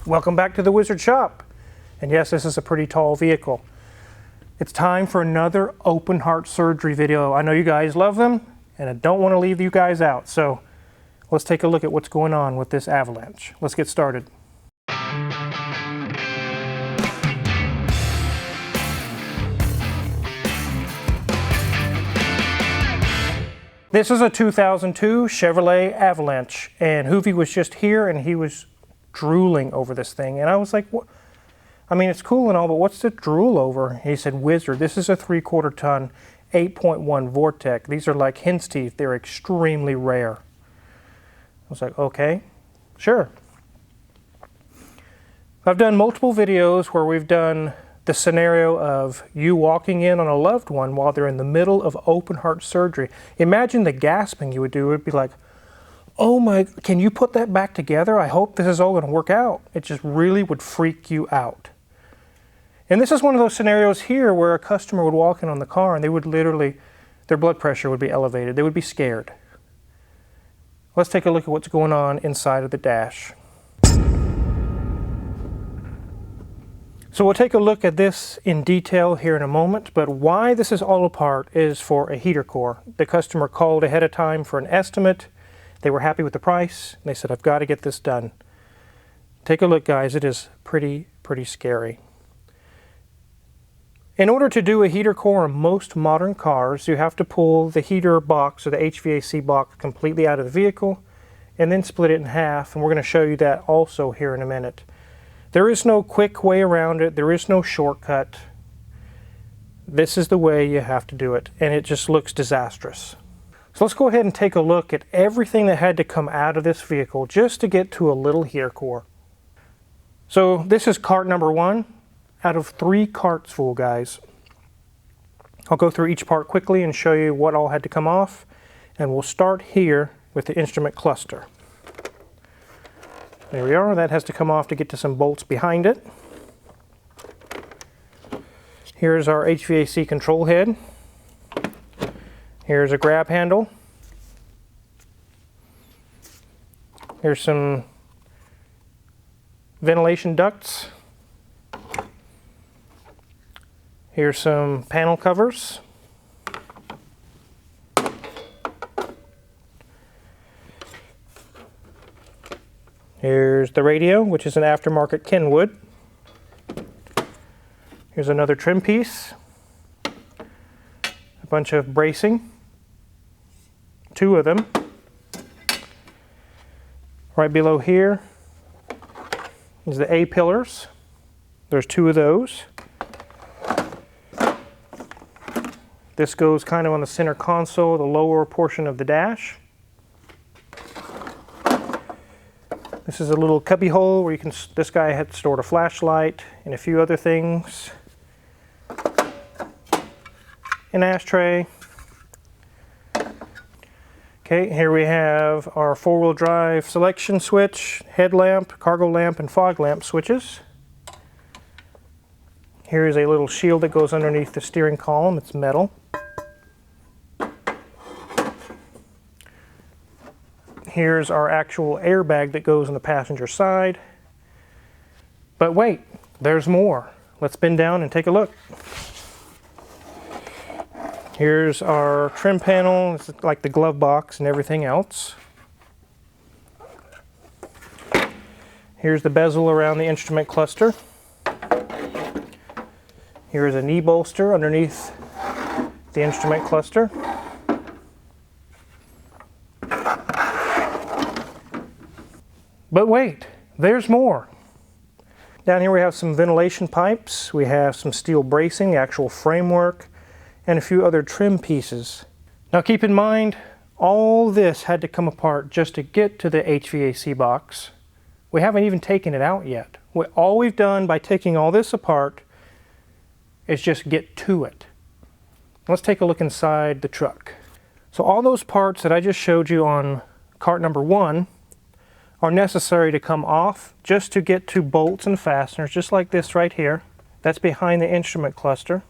Welcome back to the Wizard Shop. And yes, this is a pretty tall vehicle. It's time for another open heart surgery video. I know you guys love them, and I don't want to leave you guys out. So let's take a look at what's going on with this Avalanche. Let's get started. This is a 2002 Chevrolet Avalanche, and Hoovy was just here and he was drooling over this thing. And I was like, what? I mean, it's cool and all, but what's the drool over? He said, Wizard, this is a 3/4 ton, 8.1 Vortec. These are like hen's teeth. They're extremely rare. I was like, okay, sure. I've done multiple videos where we've done the scenario of you walking in on a loved one while they're in the middle of open heart surgery. Imagine the gasping you would do. It would be like, oh my, can you put that back together? I hope this is all going to work out. It just really would freak you out. And this is one of those scenarios here where a customer would walk in on the car and they would literally, their blood pressure would be elevated. They would be scared. Let's take a look at what's going on inside of the dash. So we'll take a look at this in detail here in a moment, but why this is all apart is for a heater core. The customer called ahead of time for an estimate. They were happy with the price, and they said, I've got to get this done. Take a look, guys. It is pretty scary. In order to do a heater core on most modern cars, you have to pull the heater box or the HVAC box completely out of the vehicle and then split it in half, and we're going to show you that also here in a minute. There is no quick way around it. There is no shortcut. This is the way you have to do it, and it just looks disastrous. So let's go ahead and take a look at everything that had to come out of this vehicle just to get to a little heater core. So this is cart number 1 out of 3 carts full, guys. I'll go through each part quickly and show you what all had to come off, and we'll start here with the instrument cluster. There we are. That has to come off to get to some bolts behind it. Here's our HVAC control head. Here's a grab handle. Here's some ventilation ducts. Here's some panel covers. Here's the radio, which is an aftermarket Kenwood. Here's another trim piece. A bunch of bracing. 2 of them. Right below here is the A pillars. There's 2 of those. This goes kind of on the center console, the lower portion of the dash. This is a little cubby hole where you can, this guy had stored a flashlight and a few other things. An ashtray. Okay, here we have our 4-wheel drive selection switch, headlamp, cargo lamp, and fog lamp switches. Here is a little shield that goes underneath the steering column. It's metal. Here's our actual airbag that goes on the passenger side. But wait, there's more. Let's bend down and take a look. Here's our trim panel. It's like the glove box and everything else. Here's the bezel around the instrument cluster. Here's a knee bolster underneath the instrument cluster. But wait, there's more. Down here we have some ventilation pipes, we have some steel bracing, the actual framework, and a few other trim pieces. Now keep in mind, all this had to come apart just to get to the HVAC box. We haven't even taken it out yet. All we've done by taking all this apart is just get to it. Let's take a look inside the truck. So all those parts that I just showed you on cart number 1 are necessary to come off just to get to bolts and fasteners, just like this right here. That's behind the instrument cluster.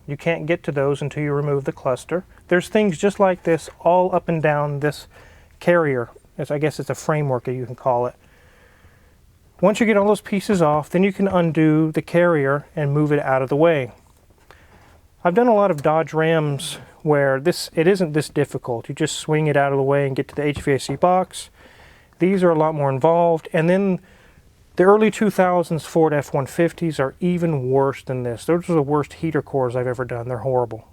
You can't get to those until you remove the cluster. There's things just like this all up and down this carrier. I guess it's a framework, you can call it. Once you get all those pieces off, then you can undo the carrier and move it out of the way. I've done a lot of Dodge Rams where it isn't this difficult. You just swing it out of the way and get to the HVAC box. These are a lot more involved. And then the early 2000s Ford F-150s are even worse than this. Those are the worst heater cores I've ever done. They're horrible.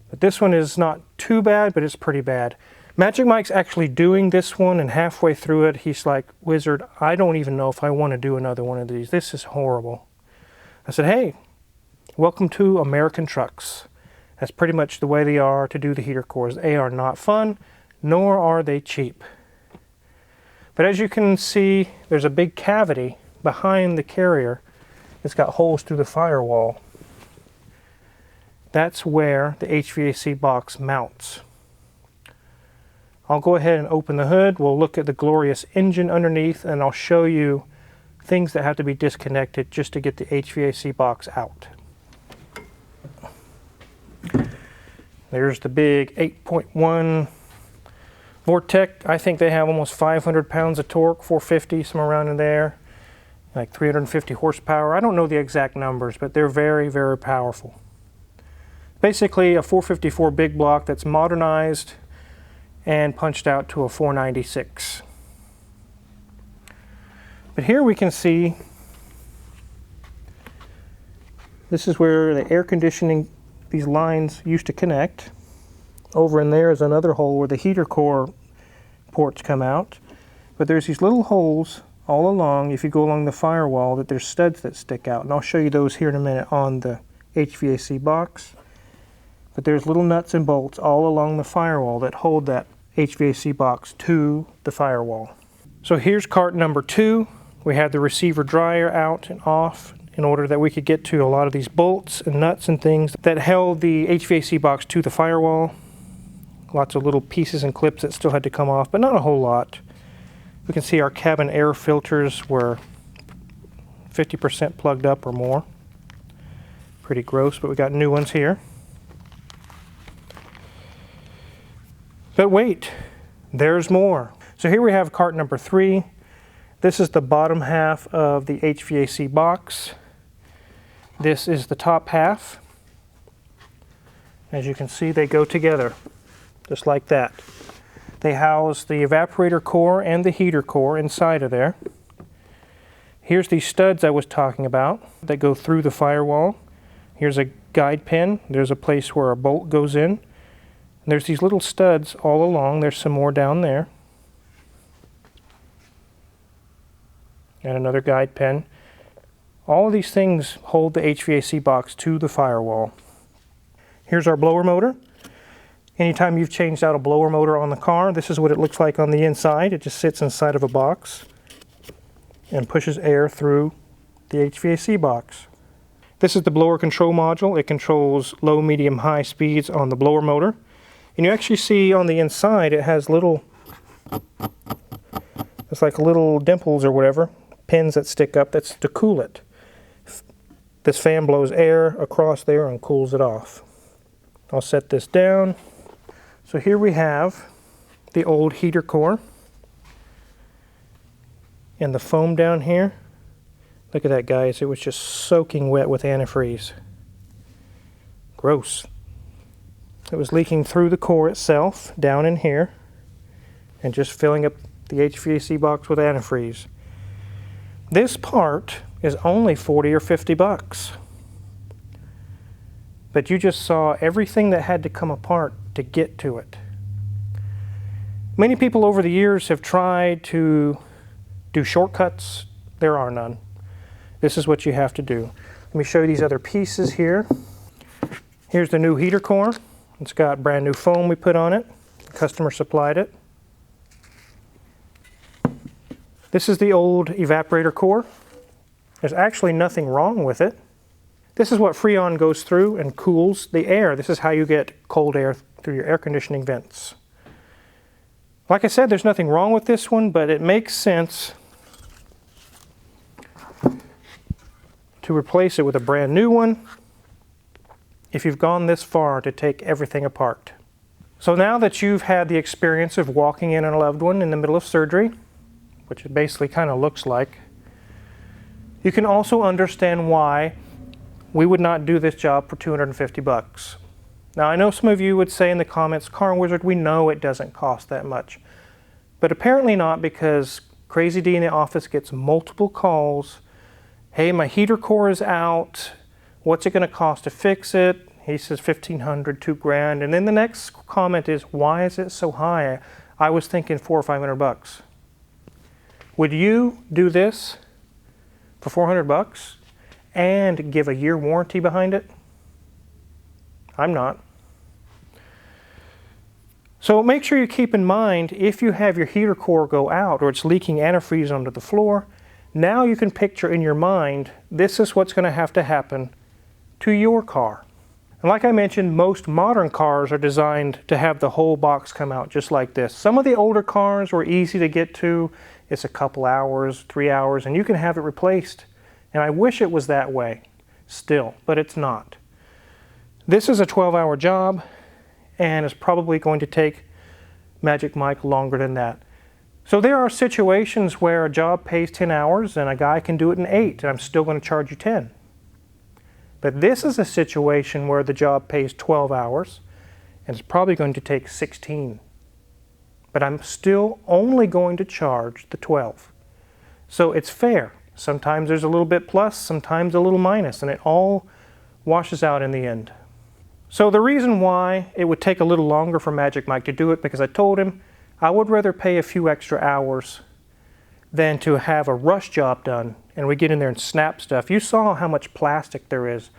But this one is not too bad, but it's pretty bad. Magic Mike's actually doing this one, and halfway through it, he's like, "Wizard, I don't even know if I want to do another one of these. This is horrible." I said, "Hey, welcome to American trucks." That's pretty much the way they are to do the heater cores. They are not fun, nor are they cheap. But as you can see, there's a big cavity behind the carrier. It's got holes through the firewall. That's where the HVAC box mounts. I'll go ahead and open the hood. We'll look at the glorious engine underneath, and I'll show you things that have to be disconnected just to get the HVAC box out. There's the big 8.1 Vortec. I think they have almost 500 pounds of torque, 450, somewhere around in there, like 350 horsepower. I don't know the exact numbers, but they're very, very powerful. Basically a 454 big block that's modernized and punched out to a 496. But here we can see this is where the air conditioning, these lines used to connect. Over in there is another hole where the heater core ports come out. But there's these little holes all along, if you go along the firewall, that there's studs that stick out. And I'll show you those here in a minute on the HVAC box. But there's little nuts and bolts all along the firewall that hold that HVAC box to the firewall. So here's cart number 2. We had the receiver dryer out and off in order that we could get to a lot of these bolts and nuts and things that held the HVAC box to the firewall. Lots of little pieces and clips that still had to come off, but not a whole lot. We can see our cabin air filters were 50% plugged up or more. Pretty gross, but we got new ones here. But wait, there's more. So here we have cart number 3. This is the bottom half of the HVAC box. This is the top half. As you can see, they go together, just like that. They house the evaporator core and the heater core inside of there. Here's the studs I was talking about that go through the firewall. Here's a guide pin. There's a place where a bolt goes in. There's these little studs all along. There's some more down there. And another guide pin. All of these things hold the HVAC box to the firewall. Here's our blower motor. Anytime you've changed out a blower motor on the car, this is what it looks like on the inside. It just sits inside of a box and pushes air through the HVAC box. This is the blower control module. It controls low, medium, high speeds on the blower motor. And you actually see on the inside it has little, it's like little dimples or whatever, pins that stick up. That's to cool it. This fan blows air across there and cools it off. I'll set this down. So here we have the old heater core and the foam down here. Look at that, guys. It was just soaking wet with antifreeze. Gross. It was leaking through the core itself, down in here, and just filling up the HVAC box with antifreeze. This part is only 40 or 50 bucks. But you just saw everything that had to come apart to get to it. Many people over the years have tried to do shortcuts. There are none. This is what you have to do. Let me show you these other pieces here. Here's the new heater core. It's got brand new foam we put on it. The customer supplied it. This is the old evaporator core. There's actually nothing wrong with it. This is what Freon goes through and cools the air. This is how you get cold air through your air conditioning vents. Like I said, there's nothing wrong with this one, but it makes sense to replace it with a brand new one if you've gone this far to take everything apart. So now that you've had the experience of walking in on a loved one in the middle of surgery, which it basically kind of looks like, you can also understand why we would not do this job for 250 bucks. Now, I know some of you would say in the comments, Car Wizard, we know it doesn't cost that much. But apparently not, because Crazy D in the office gets multiple calls. Hey, my heater core is out. What's it going to cost to fix it? He says $1,500, $2,000. And then the next comment is, why is it so high? I was thinking $400 or $500. Would you do this for 400 bucks and give a year warranty behind it? I'm not. So make sure you keep in mind, if you have your heater core go out or it's leaking antifreeze onto the floor, now you can picture in your mind, this is what's going to happen to your car. And like I mentioned, most modern cars are designed to have the whole box come out just like this. Some of the older cars were easy to get to. It's a couple hours, 3 hours, and you can have it replaced. And I wish it was that way still, but it's not. This is a 12-hour job, and it's probably going to take Magic Mike longer than that. So there are situations where a job pays 10 hours and a guy can do it in 8, and I'm still going to charge you 10. But this is a situation where the job pays 12 hours, and it's probably going to take 16. But I'm still only going to charge the 12. So it's fair. Sometimes there's a little bit plus, sometimes a little minus, and it all washes out in the end. So the reason why it would take a little longer for Magic Mike to do it, because I told him I would rather pay a few extra hours than to have a rush job done and we get in there and snap stuff. You saw how much plastic there is.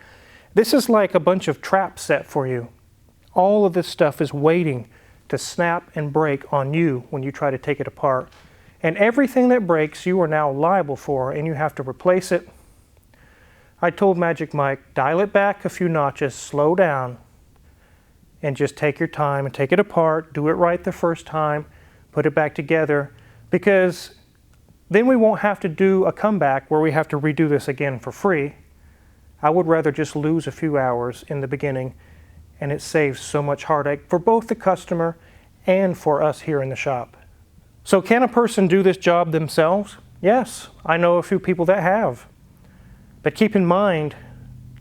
This is like a bunch of traps set for you. All of this stuff is waiting to snap and break on you when you try to take it apart. And everything that breaks you are now liable for, and you have to replace it. I told Magic Mike, dial it back a few notches, slow down, and just take your time and take it apart, do it right the first time, put it back together, because then we won't have to do a comeback where we have to redo this again for free. I would rather just lose a few hours in the beginning, and it saves so much heartache for both the customer and for us here in the shop. So can a person do this job themselves? Yes, I know a few people that have. But keep in mind,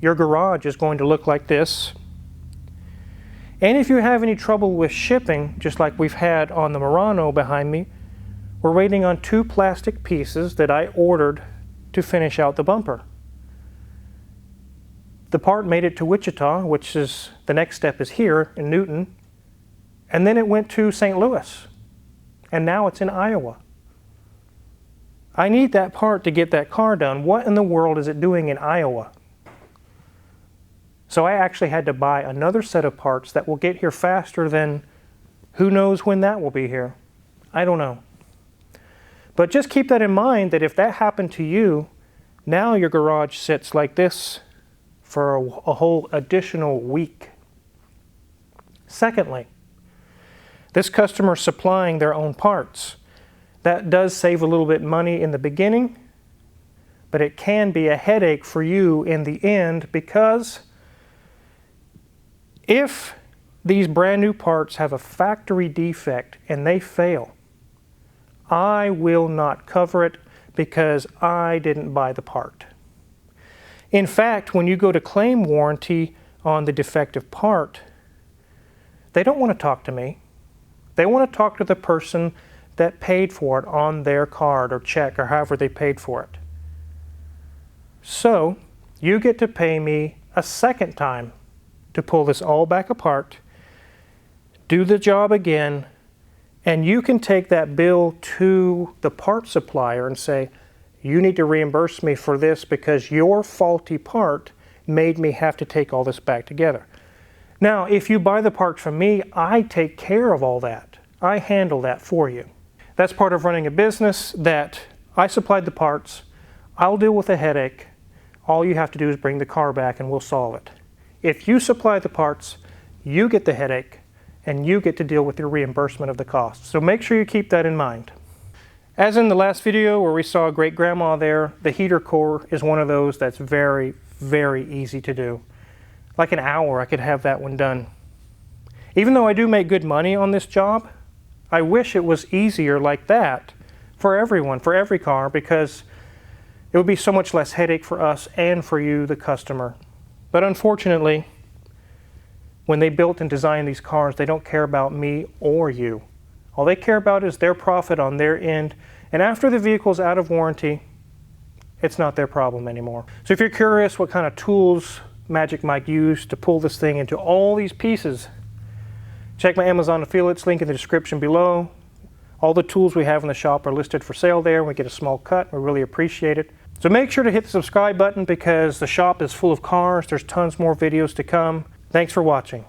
your garage is going to look like this. And if you have any trouble with shipping, just like we've had on the Murano behind me, we're waiting on 2 plastic pieces that I ordered to finish out the bumper. The part made it to Wichita, which is the next step is here in Newton, and then it went to St. Louis, and now it's in Iowa. I need that part to get that car done. What in the world is it doing in Iowa? So I actually had to buy another set of parts that will get here faster than who knows when that will be here. I don't know. But just keep that in mind, that if that happened to you, now your garage sits like this for a whole additional week. Secondly, this customer supplying their own parts. That does save a little bit money in the beginning, but it can be a headache for you in the end, because if these brand new parts have a factory defect and they fail, I will not cover it because I didn't buy the part. In fact, when you go to claim warranty on the defective part, they don't want to talk to me. They want to talk to the person that paid for it on their card or check or however they paid for it. So you get to pay me a second time to pull this all back apart, do the job again, and you can take that bill to the part supplier and say, you need to reimburse me for this because your faulty part made me have to take all this back together. Now, if you buy the part from me, I take care of all that. I handle that for you. That's part of running a business, that I supplied the parts, I'll deal with the headache. All you have to do is bring the car back and we'll solve it. If you supply the parts, you get the headache and you get to deal with your reimbursement of the cost. So make sure you keep that in mind. As in the last video where we saw great grandma there, the heater core is one of those that's very, very easy to do. Like an hour I could have that one done. Even though I do make good money on this job, I wish it was easier like that for everyone, for every car, because it would be so much less headache for us and for you, the customer. But unfortunately, when they built and designed these cars, they don't care about me or you. All they care about is their profit on their end, and after the vehicle's out of warranty, it's not their problem anymore. So if you're curious what kind of tools Magic Mike used to pull this thing into all these pieces, check my Amazon affiliates link in the description below. All the tools we have in the shop are listed for sale there. We get a small cut. We really appreciate it. So make sure to hit the subscribe button because the shop is full of cars. There's tons more videos to come. Thanks for watching.